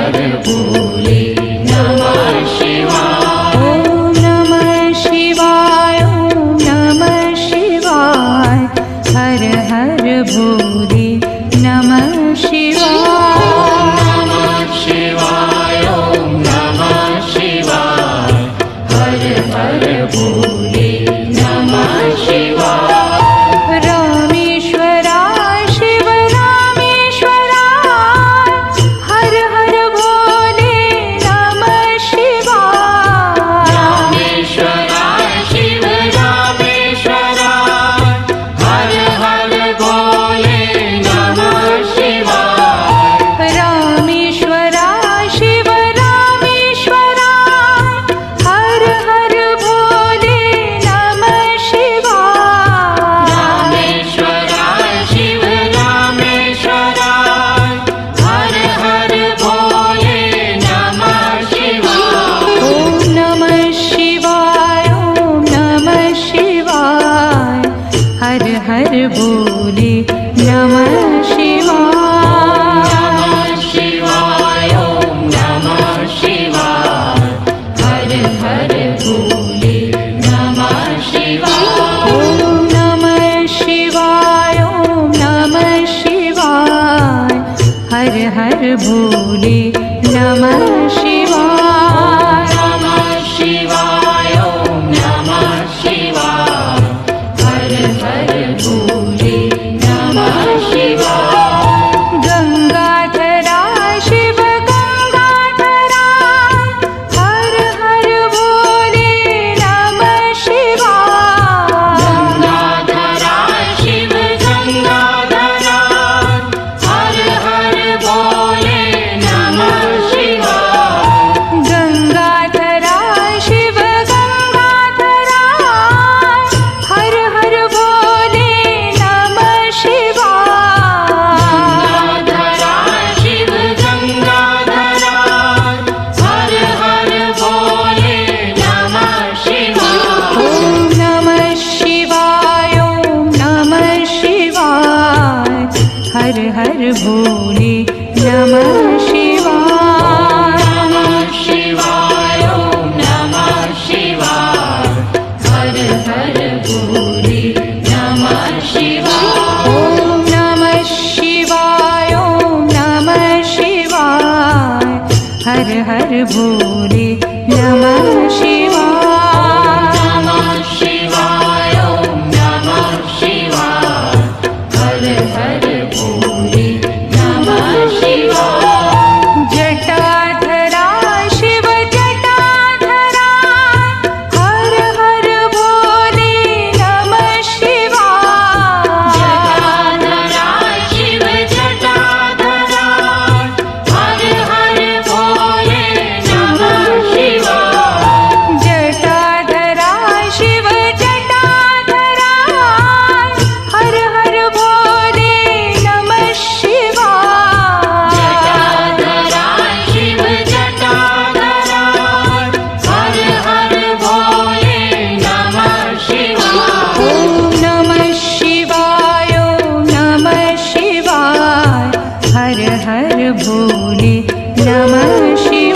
हर भोले नमः शिवाय। ओम नमः शिवाय, ओम नमः शिवाय, हर हर भोले नमः शिवाय। नमः शिवाय, ओम नमः शिवाय, हर हर भोले नमः शिवाय। रामेश्वराय शिव रामेश्वराय, हर हर भोले नमः शिवाय। रामेश्वराय शिव रामेश्वराय, हर हर भोले नमः शिवाय। रामेश्वराय शिव रामेश्वराय, हर हर भोले नमः शिवाय। रामेश्वराय शिव रामेश्वराय, हर हर भोले नमः शिवाय। ओम नमः शिवाय, ओम नमः शिवाय, हर हर भोले नमः शिवाय। नमः शिवाय, ओम नमः शिवाय, हर हर भोले नमः शिवाय। ओम नमः शिवाय, ओम नमः शिवाय, हर हर भोले नमः शिवाय। नमः शिवाय, ओम नमः शिवाय, हर हर भोले नमः शिवाय। गंगाधराय शिव गंगाधराय, हर हर भोले नमः शिवाय। गंगाधराय शिव गंगाधराय, हर हर भोले नमः शिवाय। गंगाधराय शिव गंगाधराय, हर हर भोले नमः शिवाय। गंगाधराय शिव गंगाधराय, हर हर भोले नमः शिवाय। ओम नमः शिवाय, ओम नमः शिवाय, हर हर भोले नमः शिवाय। नमः शिवाय, ओम नमः शिवाय, हर हर भोले नमः शिवाय। ओम नमः शिवाय, ओम नमः शिवाय, हर हर भोले नमः शिवाय। नमः शिवाय, ओम नमः शिवाय, हर हर भोले नमः शिवाय। जटाधराय शिव जटाधराय, हर हर भोले नमः शिवाय। जटाधराय शिव जटाधराय, हर हर भोले नमः शिवाय। जटाधराय शिव जटाधराय, हर हर भोले नमः शिवाय। जटाधराय शिव जटाधराय, हर हर भोले नमः शिवाय। ओम नमः शिवाय, ओम नमः शिवाय, हर हर भोले नमः शिवाय।